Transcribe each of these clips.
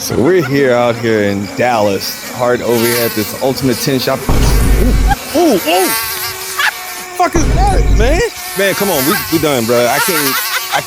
So we're here out here in Dallas, hard over here at this ultimate tint shop. Ooh. Fuck is that, man? Man, come on, we done, bro. I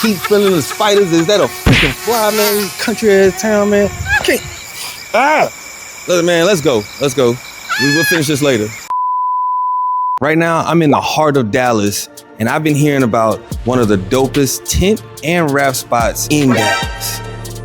keep feeling the spiders. Is that a freaking fly, man? Country ass town, man. I can't. Look, man, let's go. We'll finish this later. Right now, I'm in the heart of Dallas, and I've been hearing about one of the dopest tint and wrap spots in Dallas.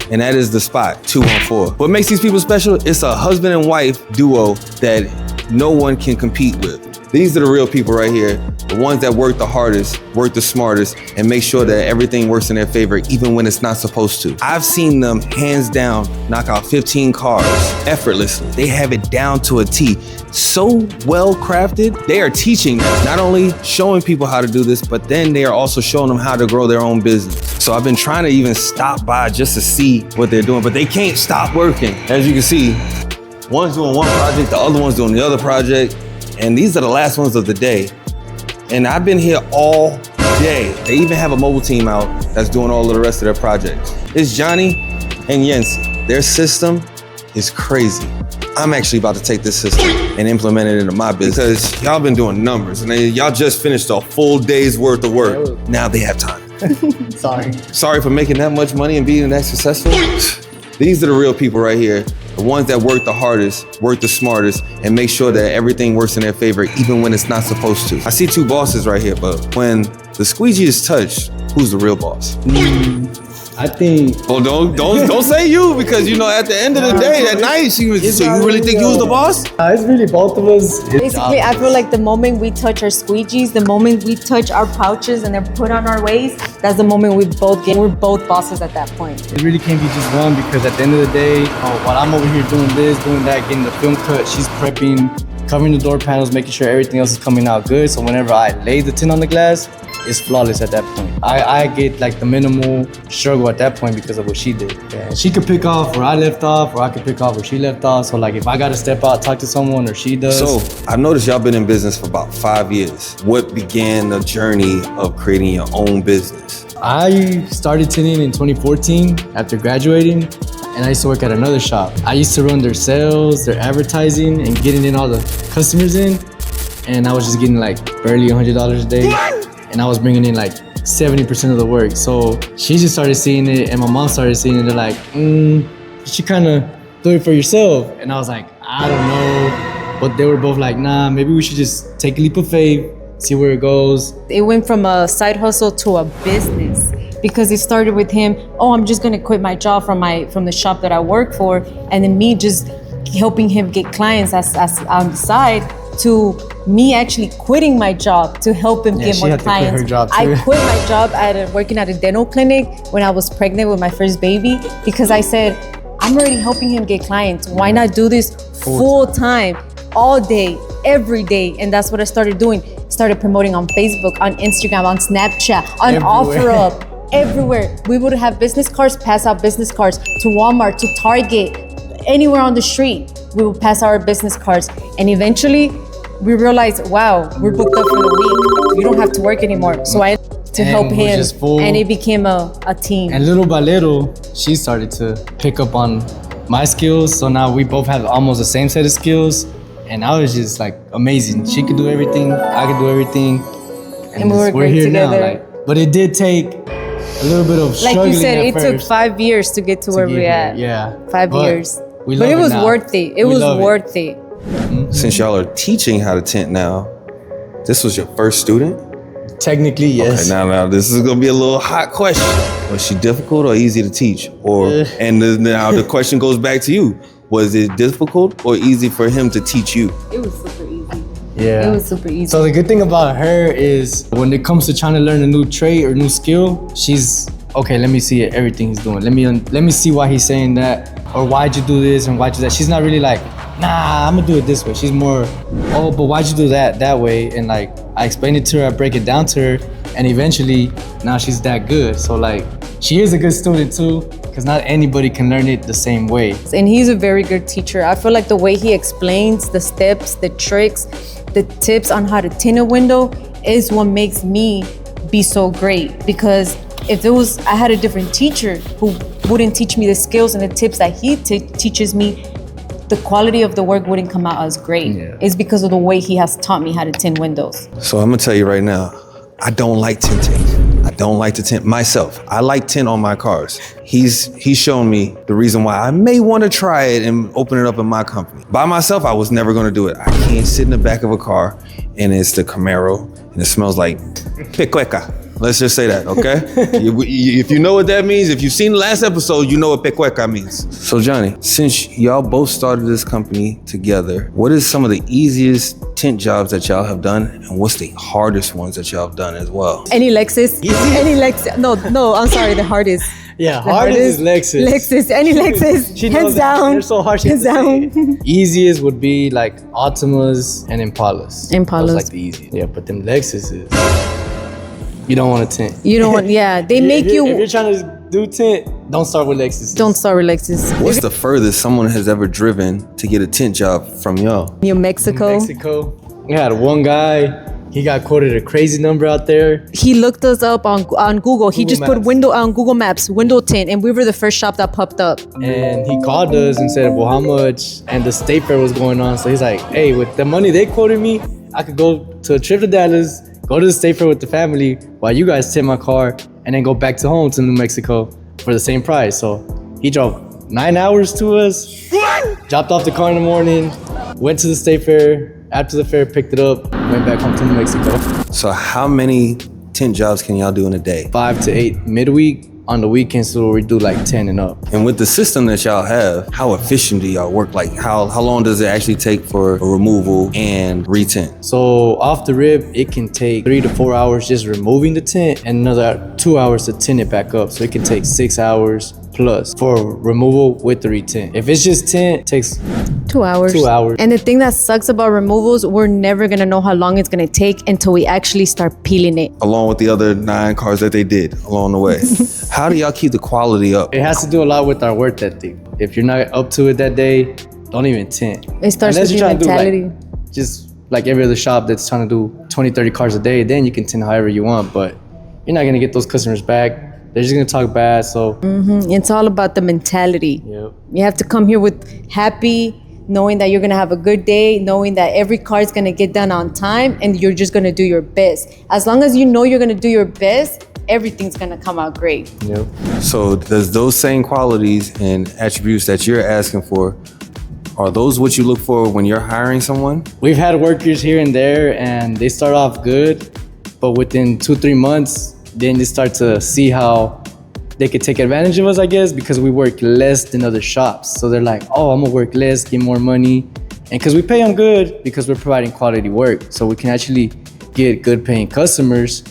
And that is the spot, 214. What makes these people special? It's a husband and wife duo that no one can compete with. These are the real people right here, the ones that work the hardest, work the smartest, and make sure that everything works in their favor, even when it's not supposed to. I've seen them, hands down, knock out 15 cars effortlessly. They have it down to a T. So well crafted, they are teaching, not only showing people how to do this, but then they are also showing them how to grow their own business. So I've been trying to even stop by just to see what they're doing, but they can't stop working. As you can see, one's doing one project, the other one's doing the other project. And these are the last ones of the day. And I've been here all day. They even have a mobile team out that's doing all of the rest of their projects. It's Johnny and Yancy. Their system is crazy. I'm actually about to take this system and implement it into my business because y'all been doing numbers and y'all just finished a full day's worth of work. Now they have time. Sorry for making that much money and being that successful. These are the real people right here. The ones that work the hardest, work the smartest, and make sure that everything works in their favor, even when it's not supposed to. I see two bosses right here, but when the squeegee is touched, who's the real boss? I think. Oh, don't say you, because you know at the end of the day, that night, so you really think you was the boss? It's really both of us. Basically, I feel like the moment we touch our squeegees, the moment we touch our pouches and they're put on our waist, that's the moment we're both bosses at that point. It really can't be just one, because at the end of the day, while I'm over here doing this, doing that, getting the film cut, she's prepping, covering the door panels, making sure everything else is coming out good. So whenever I lay the tint on the glass, it's flawless at that point. I get like the minimal struggle at that point because of what she did. Yeah. She could pick off where I left off, or I could pick off where she left off. So like if I gotta step out, talk to someone, or she does. So I've noticed y'all been in business for about 5 years. What began the journey of creating your own business? I started tinting in 2014 after graduating, and I used to work at another shop. I used to run their sales, their advertising, and getting in all the customers in. And I was just getting like barely $100 a day. And I was bringing in like 70% of the work. So she just started seeing it, and my mom started seeing it. They're like, you should kind of do it for yourself. And I was like, I don't know. But they were both like, nah, maybe we should just take a leap of faith, see where it goes. It went from a side hustle to a business, because it started with him, I'm just gonna quit my job from the shop that I work for, and then me just helping him get clients as on the side, to me actually quitting my job to help him get more clients. I quit my job working at a dental clinic when I was pregnant with my first baby, because I said, I'm already helping him get clients. Why not do this full time, all day, every day? And that's what I started doing. Started promoting on Facebook, on Instagram, on Snapchat, on OfferUp, everywhere. We would have business cards, pass out business cards to Walmart, to Target, anywhere on the street. We would pass our business cards. And eventually we realized, wow, we're booked up for the week. We don't have to work anymore. So I to help him, and it became a team. And little by little, she started to pick up on my skills. So now we both have almost the same set of skills. And I was just like amazing. She could do everything, I could do everything. And we're here together. Now. But it did take a little bit of struggling. Like you said, it took 5 years to get to where we're at. Yeah. 5 years. But it was worth it. It was worth it. Since y'all are teaching how to tint now, this was your first student? Technically, yes. Okay, now this is gonna be a little hot question. Was she difficult or easy to teach? Now the question goes back to you. Was it difficult or easy for him to teach you? It was super easy. Yeah. It was super easy. So the good thing about her is when it comes to trying to learn a new trait or new skill, she's, okay, let me see everything he's doing. Let me see why he's saying that, or why'd you do this and why'd you do that. She's not really like, nah, I'm gonna do it this way. She's more, but why'd you do that way? And like, I explain it to her, I break it down to her, and eventually, now she's that good. So like, she is a good student too, because not anybody can learn it the same way. And he's a very good teacher. I feel like the way he explains the steps, the tricks, the tips on how to tint a window is what makes me be so great. Because if I had a different teacher who wouldn't teach me the skills and the tips that he teaches me, the quality of the work wouldn't come out as great. Yeah. It's because of the way he has taught me how to tint windows. So I'm gonna tell you right now, I don't like tinting. I don't like to tint myself. I like tint on my cars. He's shown me the reason why I may want to try it and open it up in my company. By myself, I was never gonna do it. I can't sit in the back of a car and it's the Camaro and it smells like pecueca. Let's just say that, okay? If you know what that means, if you've seen the last episode, you know what pecueca means. So Johnny, since y'all both started this company together, what is some of the easiest tint jobs that y'all have done, and what's the hardest ones that y'all have done as well? Any Lexus? Any Lexus? No, I'm sorry, the hardest. Yeah, The hardest is Lexus. Lexus, any Lexus. She Hands knows that. down. They're so hard. Hands down. Easiest would be like Altimas and Impalas. Impalas. That's like the easiest. Yeah, but them Lexuses, you don't want to tint. You don't want, yeah. They make If you, you're trying to do tint, don't start with Lexus. don't start with Lexus. What's the furthest someone has ever driven to get a tint job from y'all? New Mexico. Mexico. We had one guy. He got quoted a crazy number out there. He looked us up on Google. He Google just put Maps. window on Google Maps, window tint, and we were the first shop that popped up. And he called us and said, well, how much? And the state fair was going on. So he's like, hey, with the money they quoted me, I could go to a trip to Dallas, go to the state fair with the family while you guys tint my car, and then go back to home to New Mexico for the same price. So he drove 9 hours to us, dropped off the car in the morning, went to the state fair. After the fair, picked it up, went back home to New Mexico. So how many tint jobs can y'all do in a day? 5 to 8 midweek. On the weekends, so we do like 10 and up. And with the system that y'all have, how efficient do y'all work? Like how long does it actually take for a removal and retint? So off the rip, it can take 3 to 4 hours just removing the tint and another 2 hours to tint it back up. So it can take 6 hours plus for removal with the retint. If it's just tint, it takes 2 hours. 2 hours. And the thing that sucks about removals, we're never gonna know how long it's gonna take until we actually start peeling it. Along with the other 9 cars that they did along the way. How do y'all keep the quality up? It has to do a lot with our work ethic. If you're not up to it that day, don't even tint. It starts Unless with you're your trying to do, mentality. like, just like every other shop that's trying to do 20, 30 cars a day, then you can tint however you want, but you're not gonna get those customers back. They're just gonna talk bad, so. It's all about the mentality. Yep. You have to come here with happy, knowing that you're gonna have a good day, knowing that every car is gonna get done on time, and you're just gonna do your best. As long as you know you're gonna do your best, everything's gonna come out great. Yep. So does those same qualities and attributes that you're asking for, are those what you look for when you're hiring someone? We've had workers here and there, and they start off good, but within 2-3 months, then they start to see how they could take advantage of us, I guess, because we work less than other shops. So they're like, oh, I'm gonna work less, get more money. And because we pay them good, because we're providing quality work. So we can actually get good paying customers.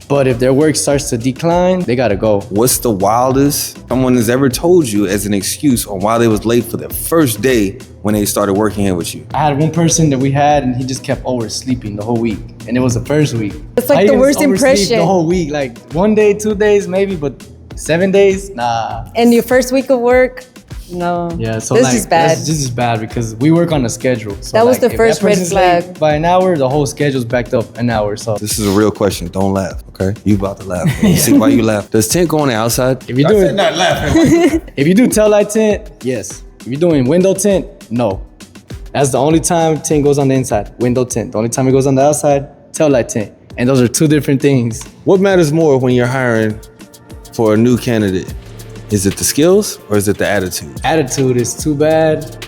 But if their work starts to decline, they gotta go. What's the wildest someone has ever told you as an excuse on why they was late for their first day when they started working here with you? I had one person that we had, and he just kept oversleeping the whole week. And it was the first week. It's like How you the gonna worst oversleep impression. The whole week, like 1 day, 2 days maybe, but 7 days, nah. And your first week of work, no. Yeah, so this like is bad. this is bad because we work on a schedule. So That was like, the if first that red person's late flag. by an hour, the whole schedule's backed up an hour. So This is a real question. Don't laugh, okay? You about to laugh. See why you laugh? Does tint go on the outside? if you do it, not laughing. if you do tail light tint, yes. If you're doing window tint, no. That's the only time tint goes on the inside. Window tint. The only time it goes on the outside, tail light tint. And those are two different things. What matters more when you're hiring for a new candidate? Is it the skills or is it the attitude? Attitude is too bad.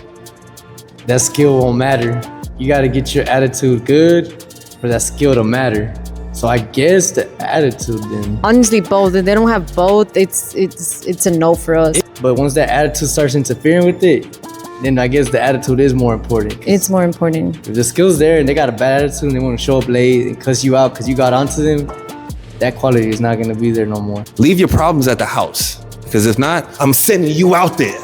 That skill won't matter. You gotta get your attitude good for that skill to matter. So I guess the attitude then. Honestly, both. If they don't have both, it's a no for us. But once that attitude starts interfering with it, then I guess the attitude is more important. It's more important. If the skill's there and they got a bad attitude and they want to show up late and cuss you out because you got onto them, that quality is not gonna be there no more. Leave your problems at the house. Because if not, I'm sending you out there.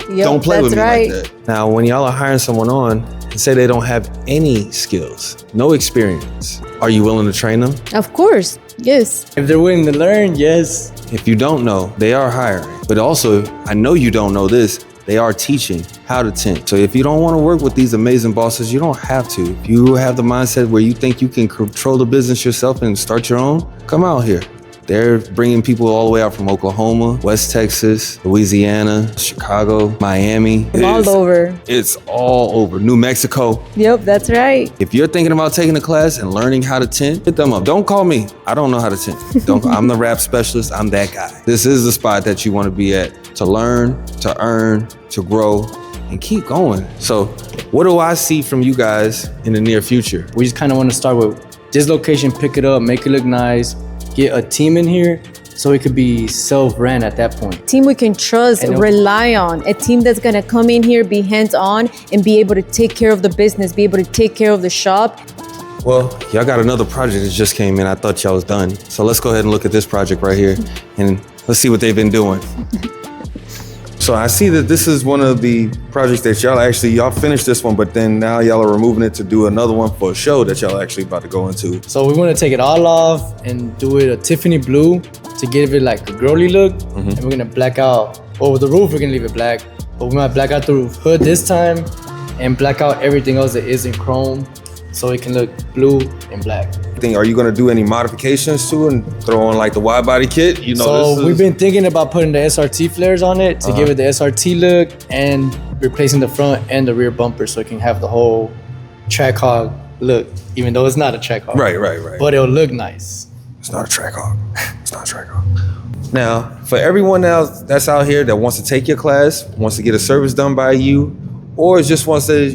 Yep, Don't play with me that's right. like that. Now, when y'all are hiring someone on and say they don't have any skills, no experience, are you willing to train them? Of course, yes. If they're willing to learn, yes. If you don't know, they are hiring. But also, I know you don't know this, they are teaching how to tint. So if you don't want to work with these amazing bosses, you don't have to. If you have the mindset where you think you can control the business yourself and start your own, come out here. They're bringing people all the way out from Oklahoma, West Texas, Louisiana, Chicago, Miami. All over. It's all over. New Mexico. Yep, that's right. If you're thinking about taking a class and learning how to tint, hit them up. Don't call me. I don't know how to tint. I'm the rap specialist. I'm that guy. This is the spot that you want to be at to learn, to earn, to grow, and keep going. So what do I see from you guys in the near future? We just kind of want to start with this location, pick it up, make it look nice, get a team in here so it could be self-ran at that point. Team we can trust, rely on. A team that's gonna come in here, be hands-on, and be able to take care of the business, be able to take care of the shop. Well, y'all got another project that just came in. I thought y'all was done. So let's go ahead and look at this project right here and let's see what they've been doing. So I see that this is one of the projects that y'all finished this one, but then now y'all are removing it to do another one for a show that y'all actually about to go into. So we want to take it all off and do it a Tiffany blue to give it like a girly look. And we're gonna black out over the roof. We're gonna leave it black, but we might black out the hood this time and black out everything else that isn't chrome, so it can look blue and black. Are you gonna do any modifications to it and throw on like the wide body kit? You know, so we've been thinking about putting the SRT flares on it to give it the SRT look and replacing the front and the rear bumper so it can have the whole track hog look, even though it's not a track hog. Right. But it'll look nice. It's not a track hog. It's not a track hog. Now, for everyone else that's out here that wants to take your class, wants to get a service done by you, or just wants to,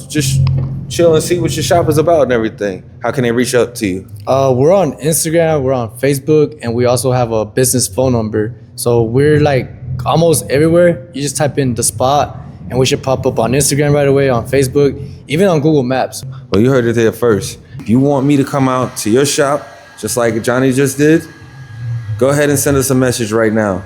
just chill and see what your shop is about and everything, how can they reach out to you? We're on Instagram, we're on Facebook, and we also have a business phone number. So we're like almost everywhere. You just type in The Spot and we should pop up on Instagram right away, on Facebook, even on Google Maps. Well, you heard it there first. If you want me to come out to your shop, just like Johnny just did, go ahead and send us a message right now.